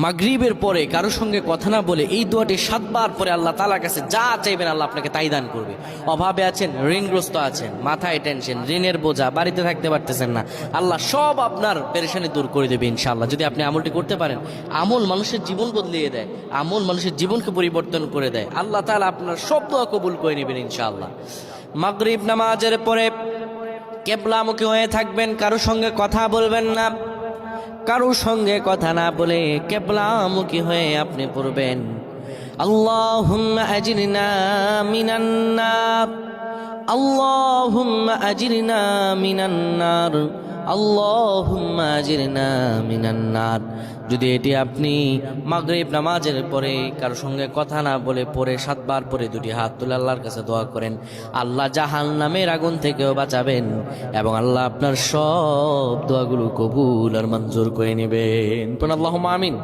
মাগরিবের পরে কারোর সঙ্গে কথা না বলে এই দোয়াটি 7 বার পরে আল্লাহ তাআলার কাছে যা চাইবেন আল্লাহ আপনাকে তাই দান করবে। অভাবে আছেন, ঋণগ্রস্ত আছেন, মাথায় টেনশন, ঋণের বোঝা, বাড়িতে থাকতে পারতেছেন না, আল্লাহ সব আপনার পেরেশানি দূর করে দেবে ইনশাআল্লাহ, যদি আপনি আমলটি করতে পারেন। আমল মানুষের জীবন বদলিয়ে দেয়, আমল মানুষের জীবনকে পরিবর্তন করে দেয়। আল্লাহ তাআলা আপনার সব দোয়া কবুল করে নেবেন ইনশাআল্লাহ। মাগরিব নামাজের পরে কিবলামুখী হয়ে থাকবেন, কারোর সঙ্গে কথা বলবেন না, কারোর সঙ্গে কথা না বলে কিবলামুখী হয়ে আপনি পড়বেন আল্লাহুম্মা আজিরনা মিনান নার, আল্লাহুম্মা আজিরনা মিনান নার, আল্লাহুম্মা আজিরনা মিনান নার। যদি এটি আপনি মাগরিব নামাজের পরে কারোর সঙ্গে কথা না বলে পড়ে 7 বার পরে দুটি হাত তুলে আল্লাহর কাছে দোয়া করেন, আল্লাহ জাহান্নামের আগুন থেকেও বাঁচাবেন এবং আল্লাহ আপনার সব দোয়াগুলো কবুল আর মঞ্জুর করে নেবেন। আল্লাহুম্মা আমিন।